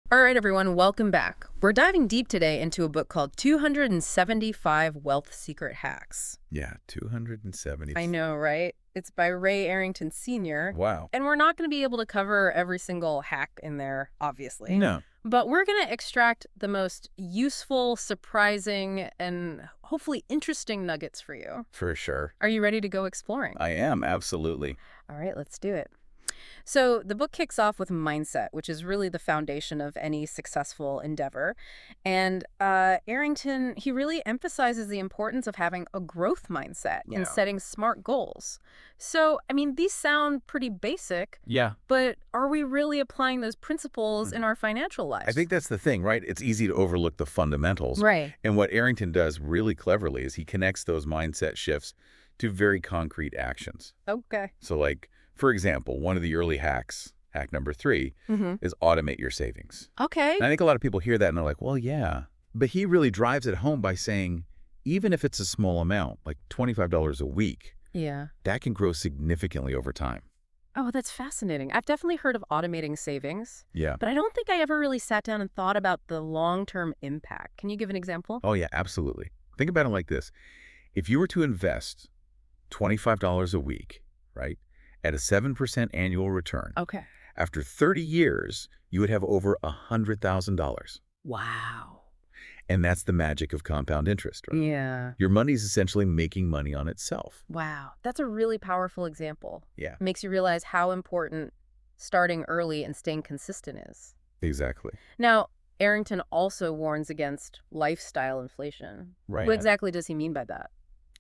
All right, everyone, welcome back. We're diving deep today into a book called 275 Wealth Secret Hacks. Yeah, 270. I know, right? It's by Ray Arrington Sr. Wow. And we're not going to be able to cover every single hack in there, obviously. No, But we're going to extract the most useful, surprising, and hopefully interesting nuggets for you. for sure. Are you ready to go exploring? I am, absolutely. All right, let's do it. So the book kicks off with mindset, which is really the foundation of any successful endeavor. And Arrington, he really emphasizes the importance of having a growth mindset Yeah. in setting smart goals. So, I mean, these sound pretty basic, Yeah. but are we really applying those principles in our financial lives? I think that's the thing, right? It's easy to overlook the fundamentals. Right. And what Arrington does really cleverly is he connects those mindset shifts to very concrete actions. Okay. So like, for example, one of the early hacks, hack number 3, is automate your savings. Okay. And I think a lot of people hear that and they're like, well, yeah. But he really drives it home by saying, even if it's a small amount, like $25 a week, Yeah. that can grow significantly over time. Oh, that's fascinating. I've definitely heard of automating savings, Yeah. but I don't think I ever really sat down and thought about the long-term impact. Can you give an example? Oh, yeah, absolutely. Think about it like this. If you were to invest $25 a week, right, at a 7% annual return, Okay. after 30 years, you would have over $100,000. Wow. And that's the magic of compound interest, right? Yeah. Your money's essentially making money on itself. Wow. That's a really powerful example. Yeah, Makes you realize how important starting early and staying consistent is. exactly. Now, Arrington also warns against lifestyle inflation. Right. What exactly does he mean by that?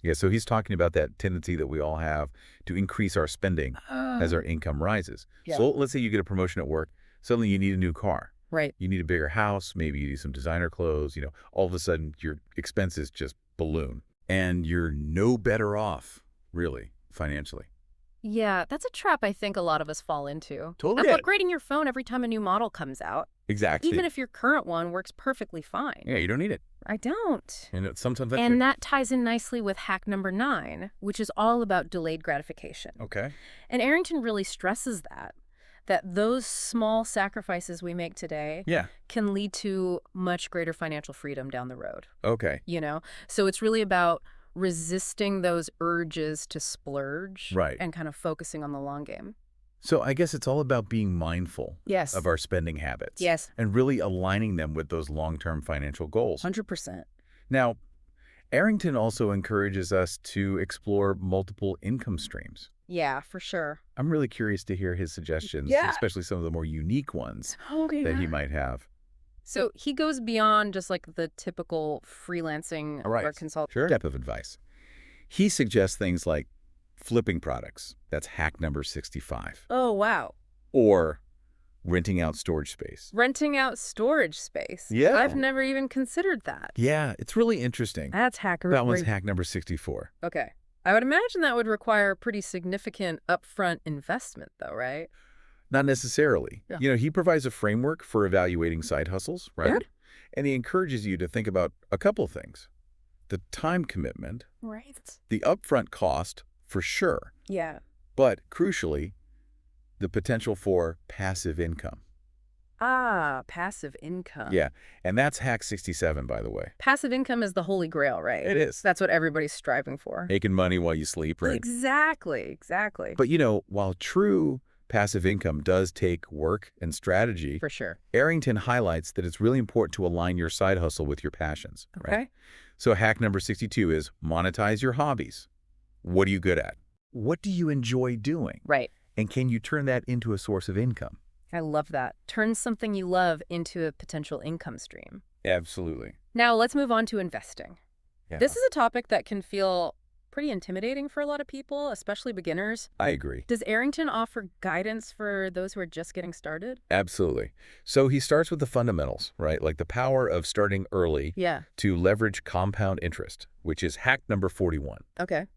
Yeah, so he's talking about that tendency that we all have to increase our spending as our income rises. Yeah. So let's say you get a promotion at work, suddenly you need a new car. Right. You need a bigger house, maybe you need some designer clothes, all of a sudden your expenses just balloon. And you're no better off, really, financially. Yeah, that's a trap I think a lot of us fall into. Totally. Upgrading your phone every time a new model comes out, Exactly. even if your current one works perfectly fine. Yeah, you don't need it. I don't. And sometimes that's And that ties in nicely with hack number 9, which is all about delayed gratification. okay. And Arrington really stresses that those small sacrifices we make today Yeah. can lead to much greater financial freedom down the road, Okay. So it's really about resisting those urges to splurge Right. and kind of focusing on the long game. So I guess it's all about being mindful Yes. of our spending habits. Yes. And really aligning them with those long-term financial goals. 100%. Now, Arrington also encourages us to explore multiple income streams. Yeah, for sure. I'm really curious to hear his suggestions, Yeah. especially some of the more unique ones Okay. that he might have. So he goes beyond just like the typical freelancing or consult. Sure. Type of advice. He suggests things like flipping products. That's hack number 65. Oh, wow. Or renting out storage space. Renting out storage space. Yeah. I've never even considered that. Yeah, it's really interesting. That's hacker. That one's hack number 64. Okay. I would imagine that would require a pretty significant upfront investment, though, right? Not necessarily. Yeah. He provides a framework for evaluating side hustles, right? Yeah. And he encourages you to think about a couple things. The time commitment, Right. the upfront cost, for sure, Yeah. but crucially, the potential for passive income. Ah, passive income. Yeah, and that's hack 67, by the way. Passive income is the holy grail, right? It is. That's what everybody's striving for. Making money while you sleep, right? Exactly. But, while true passive income does take work and strategy, For sure. Arrington highlights that it's really important to align your side hustle with your passions. Okay. Right? So hack number 62 is monetize your hobbies. What are you good at? What do you enjoy doing? Right. And can you turn that into a source of income? I love that. Turn something you love into a potential income stream. Absolutely. Now, let's move on to investing. Yeah. This is a topic that can feel pretty intimidating for a lot of people, especially beginners. I agree. Does Arrington offer guidance for those who are just getting started? Absolutely. So he starts with the fundamentals, right? Like the power of starting early Yeah. to leverage compound interest, which is hack number 41. Okay.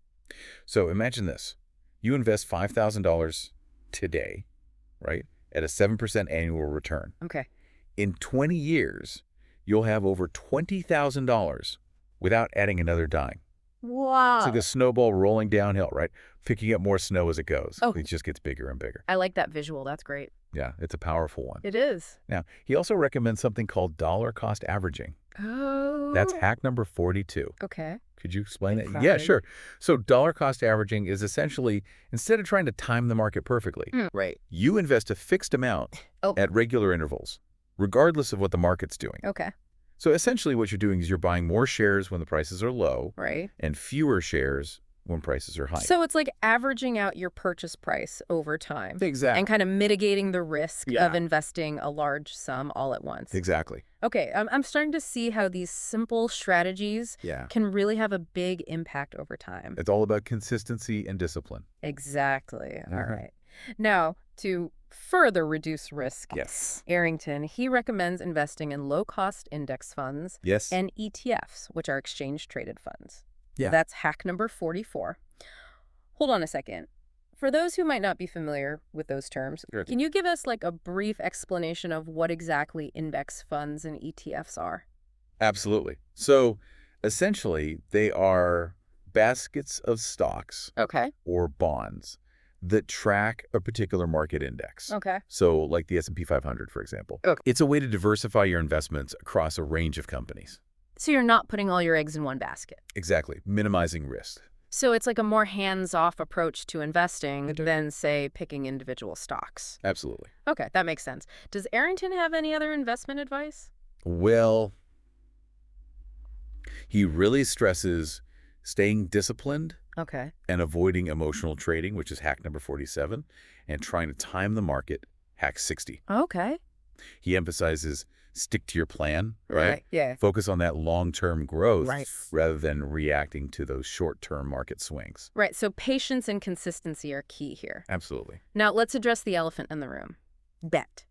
So imagine this. You invest $5,000 today, right, at a 7% annual return. Okay. In 20 years, you'll have over $20,000 without adding another dime. Wow. It's like a snowball rolling downhill, right? Picking up more snow as it goes. Oh. It just gets bigger and bigger. I like that visual. That's great. Yeah, it's a powerful one. It is. Now, he also recommends something called dollar cost averaging. That's Oh. hack number 42. Okay. Could you explain that? Yeah, Excited. sure. So dollar cost averaging is essentially, instead of trying to time the market perfectly, Right. you invest a fixed amount Oh. at regular intervals, regardless of what the market's doing. Okay. So essentially what you're doing is you're buying more shares when the prices are low Right. and fewer shares when prices are high. So it's like averaging out your purchase price over time Exactly. and kind of mitigating the risk Yeah. of investing a large sum all at once. Exactly. Okay, I'm starting to see how these simple strategies Yeah. can really have a big impact over time. It's all about consistency and discipline. Exactly. All Mhm. right. Now, to further reduce risk, Yes. Arrington, he recommends investing in low-cost index funds Yes. and ETFs, which are exchange-traded funds. Yeah. That's hack number 44. Hold on a second. For those who might not be familiar with those terms, Sure. can you give us like a brief explanation of what exactly index funds and ETFs are? Absolutely. So essentially, they are baskets of stocks Okay. or bonds that track a particular market index. Okay. So like the S&P 500, for example. Okay. It's a way to diversify your investments across a range of companies. So you're not putting all your eggs in one basket. Exactly. Minimizing risk. So it's like a more hands-off approach to investing than, say, picking individual stocks. Absolutely. Okay, that makes sense. Does Arrington have any other investment advice? Well, he really stresses staying disciplined Okay. and avoiding emotional trading, which is hack number 47, and trying to time the market, hack 60. Okay. He emphasizes stick to your plan, right? Yeah. Focus on that long-term growth Right. rather than reacting to those short-term market swings. Right, so patience and consistency are key here. Absolutely. Now, let's address the elephant in the room. Debt.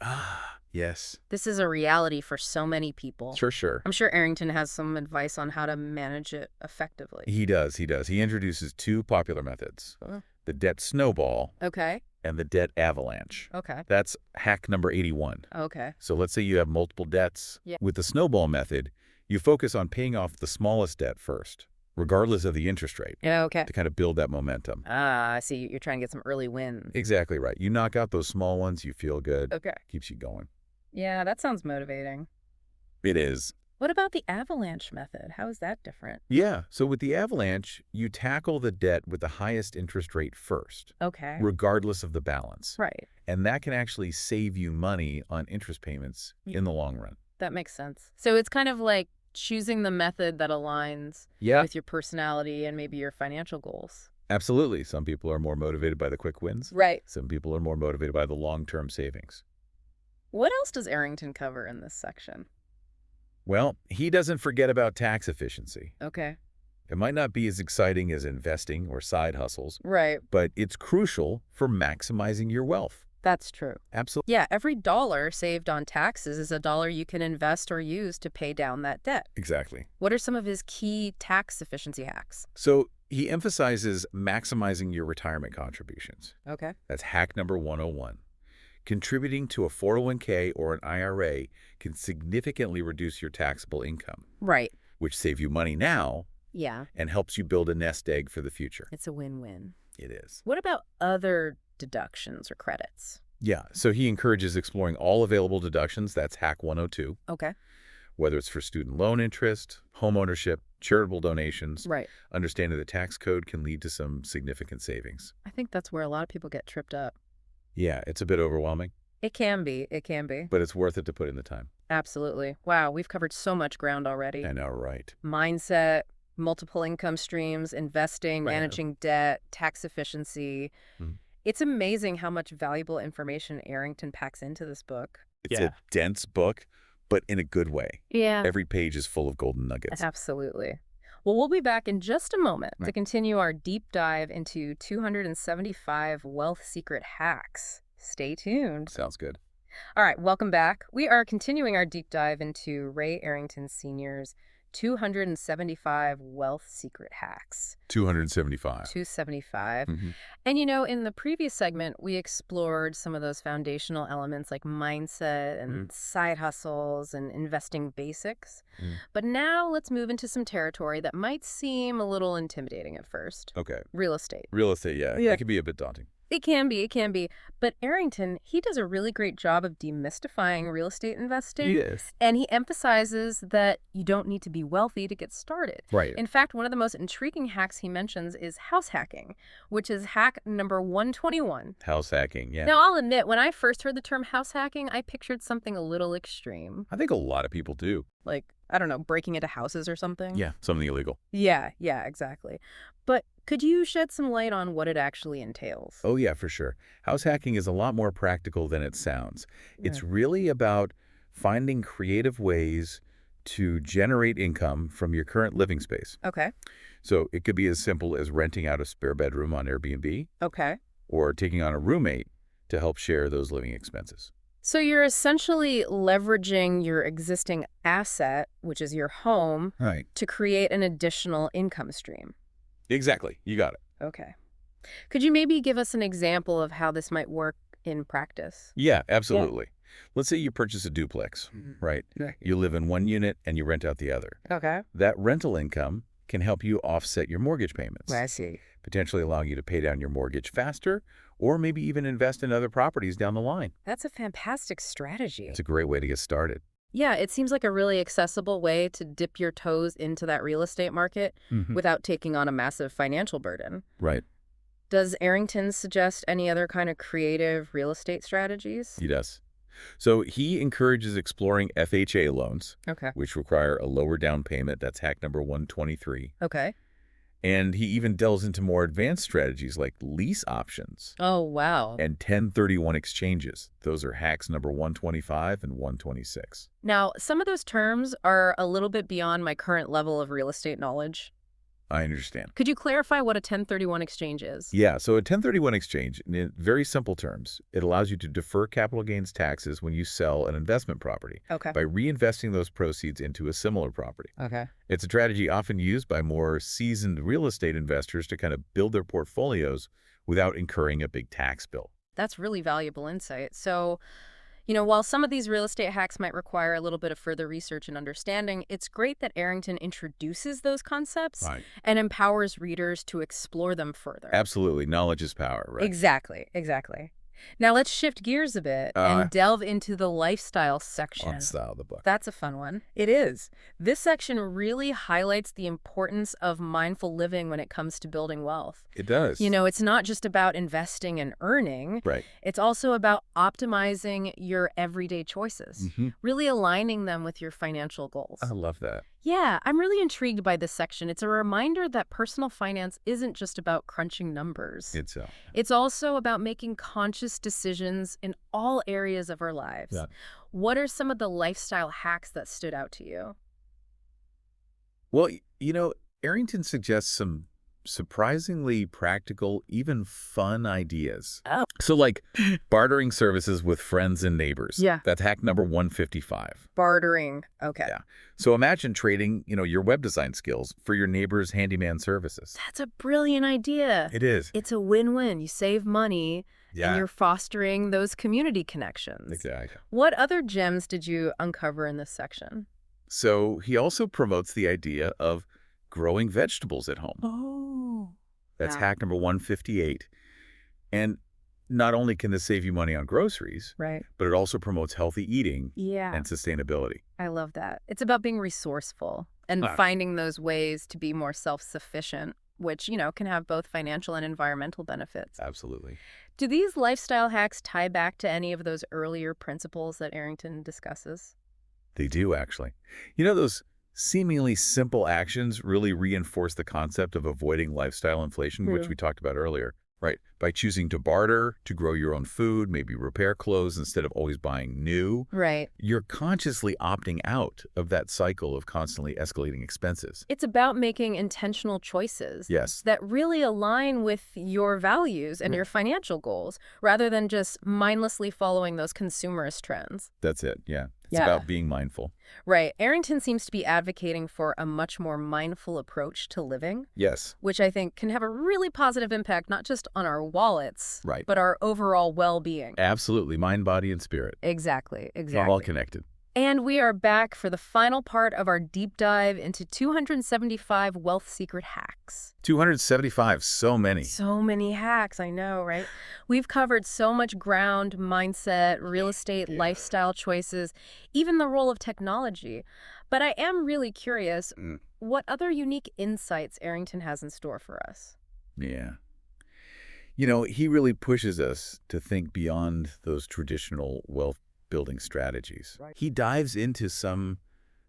Ah, yes. This is a reality for so many people. Sure. I'm sure Arrington has some advice on how to manage it effectively. He does. He introduces two popular methods, Oh. the debt snowball Okay. and the debt avalanche. Okay. That's hack number 81. Okay. So let's say you have multiple debts. Yeah. With the snowball method, you focus on paying off the smallest debt first, regardless of the interest rate, Yeah, okay. to kind of build that momentum. Ah, I see. You're trying to get some early wins. Exactly right. You knock out those small ones, you feel good, Okay. keeps you going. Yeah, that sounds motivating. It is. What about the avalanche method? How is that different? Yeah. So with the avalanche, you tackle the debt with the highest interest rate first, Okay. regardless of the balance. Right. And that can actually save you money on interest payments in the long run. That makes sense. So it's kind of like choosing the method that aligns Yeah, with your personality and maybe your financial goals. absolutely. Some people are more motivated by the quick wins. Right. Some people are more motivated by the long-term savings. What else does Arrington cover in this section? Well, he doesn't forget about tax efficiency. Okay. It might not be as exciting as investing or side hustles, Right. but it's crucial for maximizing your wealth. That's true. Absolutely. Yeah, every dollar saved on taxes is a dollar you can invest or use to pay down that debt. Exactly. What are some of his key tax efficiency hacks? So he emphasizes maximizing your retirement contributions. Okay. That's hack number 101. Contributing to a 401k or an IRA can significantly reduce your taxable income, Right. which saves you money now Yeah, and helps you build a nest egg for the future. it's a win-win. It is. What about other deductions or credits? Yeah, so he encourages exploring all available deductions. That's hack 102, Okay. whether it's for student loan interest, home ownership, charitable donations. Right. Understanding the tax code can lead to some significant savings. I think that's where a lot of people get tripped up. Yeah, it's a bit overwhelming, It can be. It can be. but it's worth it to put in the time. Absolutely. Wow, we've covered so much ground already. I know, right? Mindset, multiple income streams, investing, Right. managing debt, tax efficiency. Mhm. It's amazing how much valuable information Arrington packs into this book. It's a dense book, but in a good way. Yeah. Every page is full of golden nuggets. Absolutely. Well, we'll be back in just a moment to Right. continue our deep dive into 275 wealth secret hacks. Stay tuned. Sounds good. All right, welcome back. We are continuing our deep dive into Ray Arrington Sr.'s 275 wealth secret hacks. 275. 275. Mhm. And you know, in the previous segment, we explored some of those foundational elements like mindset and side hustles and investing basics. Mm. But now let's move into some territory that might seem a little intimidating at first. Okay. Real estate. Real estate, yeah. Yeah. It can be a bit daunting. It can be, it can be. But Arrington, he does a really great job of demystifying real estate investing. Yes. And he emphasizes that you don't need to be wealthy to get started. Right. In fact, one of the most intriguing hacks he mentions is house hacking, which is hack number 121. House hacking, yeah. Now, I'll admit, when I first heard the term house hacking, I pictured something a little extreme. I think a lot of people do. Like, I don't know, breaking into houses or something? Yeah, something illegal. Yeah, exactly. But could you shed some light on what it actually entails? Oh, yeah, for sure. House hacking is a lot more practical than it sounds. It's Yeah. really about finding creative ways to generate income from your current living space. Okay. So it could be as simple as renting out a spare bedroom on Airbnb Okay. or taking on a roommate to help share those living expenses. So you're essentially leveraging your existing asset, which is your home, Right. to create an additional income stream. Exactly. You got it. Okay. Could you maybe give us an example of how this might work in practice? Yeah, absolutely. Let's say you purchase a duplex, right? You live in one unit and you rent out the other. Okay. That rental income can help you offset your mortgage payments, I see. potentially allowing you to pay down your mortgage faster or maybe even invest in other properties down the line. That's a fantastic strategy. It's a great way to get started. Yeah, it seems like a really accessible way to dip your toes into that real estate market without taking on a massive financial burden. Right. Does Arrington suggest any other kind of creative real estate strategies? He does. So he encourages exploring FHA loans, Okay. which require a lower down payment. That's hack number 123. Okay. And he even delves into more advanced strategies like lease options Oh, wow. and 1031 exchanges. Those are hacks number 125 and 126. Now, some of those terms are a little bit beyond my current level of real estate knowledge. I understand. Could you clarify what a 1031 exchange is? Yeah, so a 1031 exchange, in very simple terms, it allows you to defer capital gains taxes when you sell an investment property Okay. by reinvesting those proceeds into a similar property. Okay. It's a strategy often used by more seasoned real estate investors to kind of build their portfolios without incurring a big tax bill. That's really valuable insight. So, while some of these real estate hacks might require a little bit of further research and understanding, it's great that Arrington introduces those concepts and empowers readers to explore them further. Absolutely. Knowledge is power, right? Exactly. Now let's shift gears a bit and delve into the lifestyle section. On style of the book. That's a fun one. It is. This section really highlights the importance of mindful living when it comes to building wealth. It does. It's not just about investing and earning. Right. It's also about optimizing your everyday choices, really aligning them with your financial goals. I love that. Yeah, I'm really intrigued by this section. It's a reminder that personal finance isn't just about crunching numbers. It's also about making conscious decisions in all areas of our lives. Yeah. What are some of the lifestyle hacks that stood out to you? Well, Arrington suggests some surprisingly practical, even fun ideas. Oh. So like bartering services with friends and neighbors. Yeah. That's hack number 155. Bartering. Okay. Yeah. So imagine trading, your web design skills for your neighbor's handyman services. That's a brilliant idea. It is. It's a win-win. You save money Yeah. and you're fostering those community connections. Exactly. What other gems did you uncover in this section? So he also promotes the idea of growing vegetables at home. Oh. That's Wow. hack number 158. And not only can this save you money on groceries, Right. but it also promotes healthy eating Yeah. and sustainability. I love that. It's about being resourceful and finding those ways to be more self-sufficient, which, can have both financial and environmental benefits. Absolutely. Do these lifestyle hacks tie back to any of those earlier principles that Arrington discusses? They do, actually. Those seemingly simple actions really reinforce the concept of avoiding lifestyle inflation, which True. we talked about earlier, right? By choosing to barter, to grow your own food, maybe repair clothes instead of always buying new, Right. you're consciously opting out of that cycle of constantly escalating expenses. It's about making intentional choices Yes. that really align with your values and your financial goals, rather than just mindlessly following those consumerist trends. That's it, yeah. It's Yeah. about being mindful. Right. Arrington seems to be advocating for a much more mindful approach to living, Yes. which I think can have a really positive impact, not just on our wallets, Right. but our overall well-being. Absolutely. Mind, body, and spirit. Exactly. All connected. And we are back for the final part of our deep dive into 275 wealth secret hacks. 275, so many. So many hacks, I know, right? We've covered so much ground, mindset, real estate, lifestyle choices, even the role of technology. But I am really curious, what other unique insights Arrington has in store for us? Yeah. You know, he really pushes us to think beyond those traditional wealth building strategies. Right. He dives into some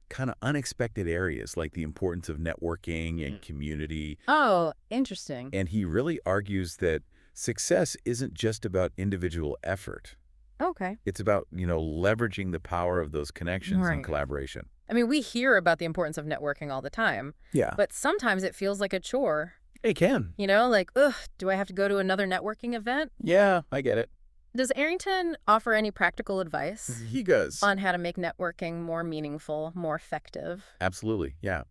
kind of unexpected areas like the importance of networking and community. Oh, interesting. And he really argues that success isn't just about individual effort. Okay. It's about, leveraging the power of those connections Right. and collaboration. I mean, we hear about the importance of networking all the time, Yeah. but sometimes it feels like a chore. It can. Like, ugh, do I have to go to another networking event? Yeah, I get it. Does Arrington offer any practical advice He does. on how to make networking more meaningful, more effective? Absolutely, yeah.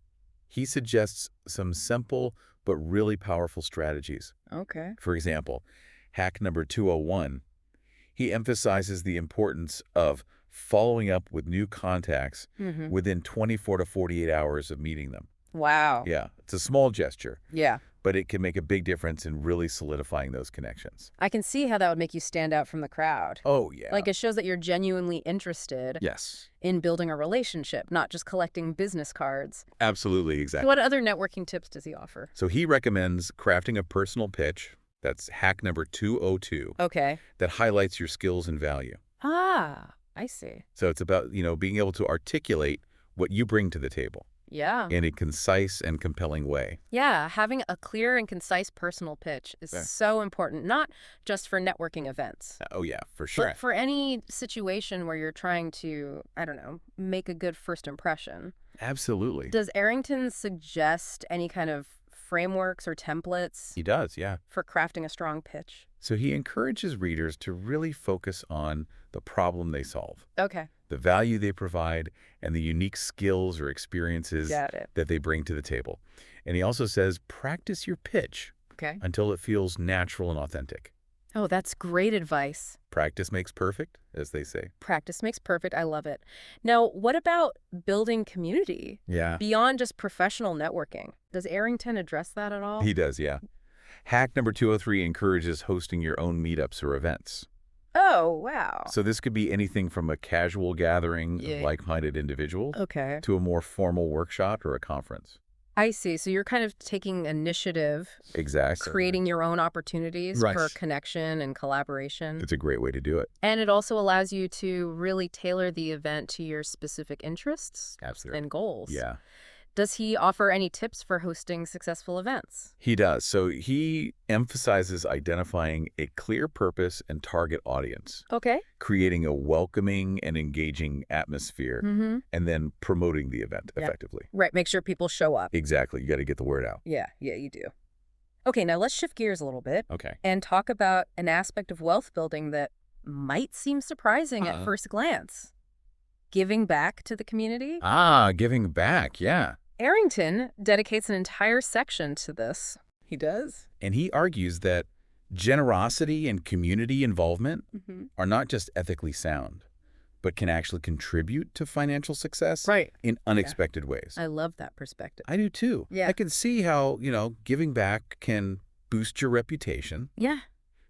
He suggests some simple but really powerful strategies. Okay. For example, hack number 201, he emphasizes the importance of following up with new contacts Mm-hmm. within 24 to 48 hours of meeting them. Wow. Yeah, it's a small gesture, Yeah. but it can make a big difference in really solidifying those connections. I can see how that would make you stand out from the crowd. Oh, yeah. Like, it shows that you're genuinely interested Yes, in building a relationship, not just collecting business cards. absolutely, exactly. What other networking tips does he offer? So he recommends crafting a personal pitch, that's hack number 202, Okay. that highlights your skills and value. Ah, I see. So it's about, being able to articulate what you bring to the table Yeah. in a concise and compelling way. Yeah, having a clear and concise personal pitch is Yeah. so important, not just for networking events, Oh, yeah, for sure. but for any situation where you're trying to, I don't know, make a good first impression. Absolutely. Does Arrington suggest any kind of frameworks or templates He does, yeah. for crafting a strong pitch? So he encourages readers to really focus on the problem they solve, Okay, the value they provide, and the unique skills or experiences got it. that they bring to the table. And he also says, practice your pitch Okay. until it feels natural and authentic. Oh, that's great advice. Practice makes perfect, as they say. Practice makes perfect. I love it. Now, what about building community Yeah. beyond just professional networking? Does Arrington address that at all? He does, yeah. Hack number 203 encourages hosting your own meetups or events. Oh, wow. So this could be anything from a casual gathering Yeah. of like-minded individuals Okay. to a more formal workshop or a conference. I see. So you're kind of taking initiative, Exactly. creating your own opportunities Right. for connection and collaboration. It's a great way to do it. And it also allows you to really tailor the event to your specific interests Absolutely. and goals. Yeah, Does he offer any tips for hosting successful events? he does. So he emphasizes identifying a clear purpose and target audience, Okay. creating a welcoming and engaging atmosphere, Mm-hmm. and then promoting the event Yeah. effectively. Right. Make sure people show up. Exactly. You got to get the word out. Yeah, you do. Okay, now let's shift gears a little bit Okay. and talk about an aspect of wealth building that might seem surprising Uh-huh. at first glance. Giving back to the community. Ah, giving back. Yeah. Arrington dedicates an entire section to this. He does? And he argues that generosity and community involvement Mm-hmm. are not just ethically sound, but can actually contribute to financial success Right. in unexpected ways. I love that perspective. I do too. Yeah. I can see how, giving back can boost your reputation, Yeah.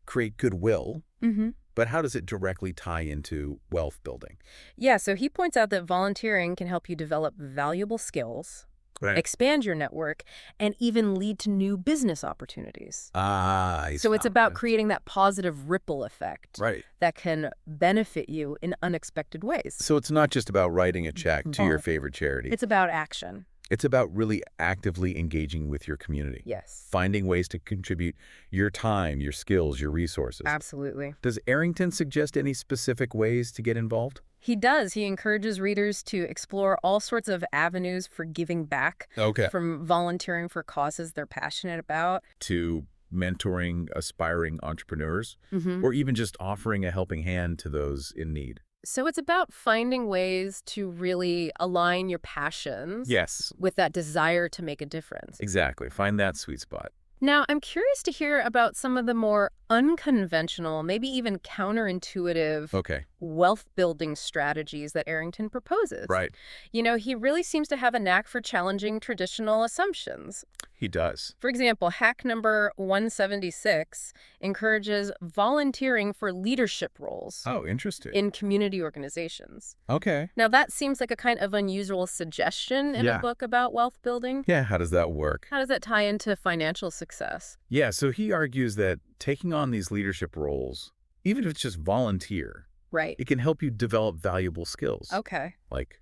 create goodwill, Mm-hmm. but how does it directly tie into wealth building? Yeah, so he points out that volunteering can help you develop valuable skills, expand your network, and even lead to new business opportunities. So it's about creating that positive ripple effect Right. that can benefit you in unexpected ways. So it's not just about writing a check to your favorite charity. It's about action. It's about really actively engaging with your community. Yes. Finding ways to contribute your time, your skills, your resources. Absolutely. Does Arrington suggest any specific ways to get involved? He does. He encourages readers to explore all sorts of avenues for giving back, Okay. from volunteering for causes they're passionate about. To mentoring aspiring entrepreneurs, Mm-hmm. or even just offering a helping hand to those in need. So it's about finding ways to really align your passions Yes, with that desire to make a difference. exactly. Find that sweet spot. Now, I'm curious to hear about some of the more unconventional, maybe even counterintuitive Okay. wealth-building strategies that Arrington proposes. Right. He really seems to have a knack for challenging traditional assumptions. He does. For example, hack number 176 encourages volunteering for leadership roles Oh, interesting. in community organizations. Okay. Now, that seems like a kind of unusual suggestion in a Yeah. book about wealth building. Yeah, how does that work? How does that tie into financial success? Yeah, so he argues that taking on these leadership roles, even if it's just volunteer, Right. it can help you develop valuable skills Okay. like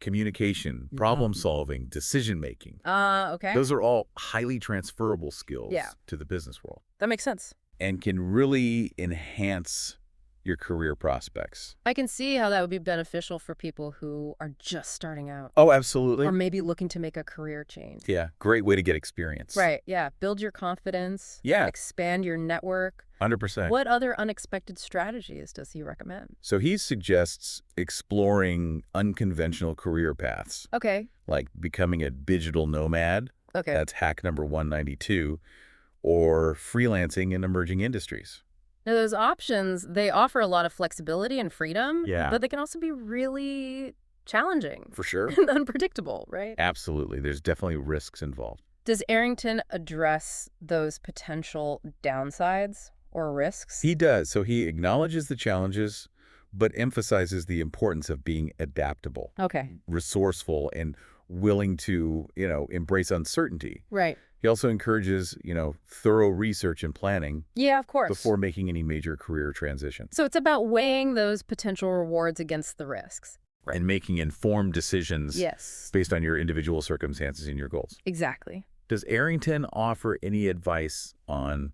communication, problem solving, decision making. Okay. Those are all highly transferable skills Yeah. to the business world That makes sense. and can really enhance your career prospects. I can see how that would be beneficial for people who are just starting out Oh, absolutely. or maybe looking to make a career change. Yeah, great way to get experience. Right. Yeah. Build your confidence. Yeah. Expand your network. 100%. What other unexpected strategies does he recommend? So he suggests exploring unconventional career paths, Okay. like becoming a digital nomad. Okay. That's hack number 192, or freelancing in emerging industries. Now, those options, they offer a lot of flexibility and freedom, Yeah. but they can also be really challenging For sure. and unpredictable, right? Absolutely. There's definitely risks involved. Does Arrington address those potential downsides or risks? He does. So he acknowledges the challenges, but emphasizes the importance of being adaptable, Okay. resourceful, and willing to, embrace uncertainty. Right. He also encourages, thorough research and planning Yeah, of course. before making any major career transition So it's about weighing those potential rewards against the risks. and making informed decisions Yes. based on your individual circumstances and your goals. Exactly. Does Arrington offer any advice on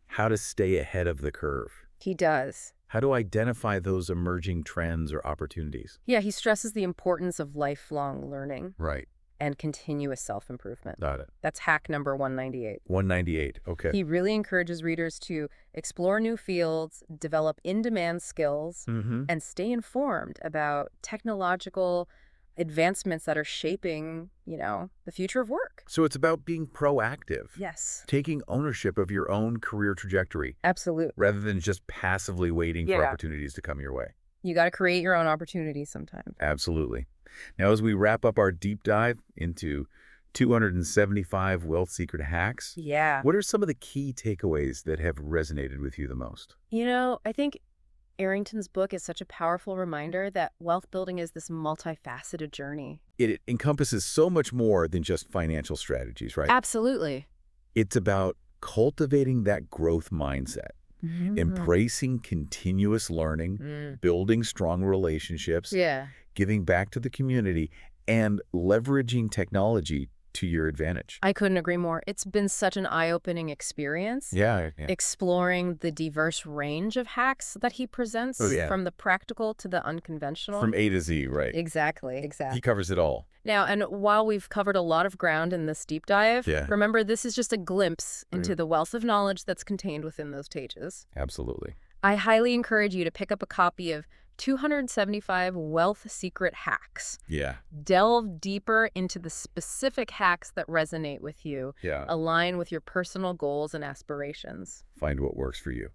how to stay ahead of the curve? He does. How to identify those emerging trends or opportunities? Yeah, he stresses the importance of lifelong learning Right. and continuous self-improvement. Got it. That's hack number 198. 198. Okay. He really encourages readers to explore new fields, develop in-demand skills, Mm-hmm. and stay informed about technological advancements that are shaping, the future of work. So it's about being proactive, Yes. taking ownership of your own career trajectory Absolutely. rather than just passively waiting for Yeah. opportunities to come your way. You got to create your own opportunities sometimes. Absolutely. Now, as we wrap up our deep dive into 275 wealth secret hacks, Yeah. what are some of the key takeaways that have resonated with you the most? I think Arrington's book is such a powerful reminder that wealth building is this multifaceted journey. It encompasses so much more than just financial strategies, right? Absolutely. It's about cultivating that growth mindset, embracing continuous learning, building strong relationships, Yeah. giving back to the community, and leveraging technology to your advantage. I couldn't agree more. It's been such an eye-opening experience. Yeah. Exploring the diverse range of hacks that he presents, Oh, yeah. from the practical to the unconventional. From A to Z, right? Exactly. He covers it all. Now, and while we've covered a lot of ground in this deep dive, Yeah. remember this is just a glimpse into the wealth of knowledge that's contained within those pages. Absolutely. I highly encourage you to pick up a copy of 275 Wealth Secret Hacks. Yeah. Delve deeper into the specific hacks that resonate with you, Yeah. align with your personal goals and aspirations. Find what works for you.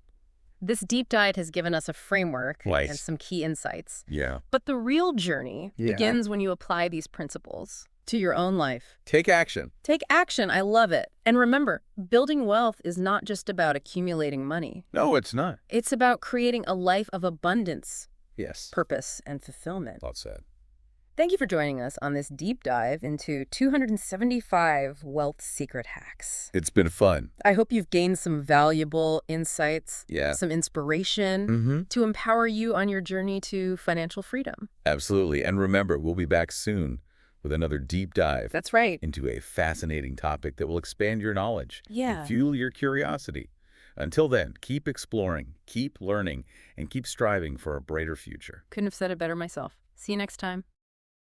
This deep dive has given us a framework Right. and some key insights. Yeah. But the real journey Yeah. begins when you apply these principles to your own life. Take action. Take action. I love it. And remember, building wealth is not just about accumulating money. No, it's not. It's about creating a life of abundance, Yes. purpose, and fulfillment. Well said. Thank you for joining us on this deep dive into 275 Wealth Secret Hacks. It's been fun. I hope you've gained some valuable insights, Yeah. some inspiration Mm-hmm. to empower you on your journey to financial freedom. Absolutely. And remember, we'll be back soon with another deep dive That's right. into a fascinating topic that will expand your knowledge Yeah. and fuel your curiosity. Until then, keep exploring, keep learning, and keep striving for a brighter future. Couldn't have said it better myself. See you next time.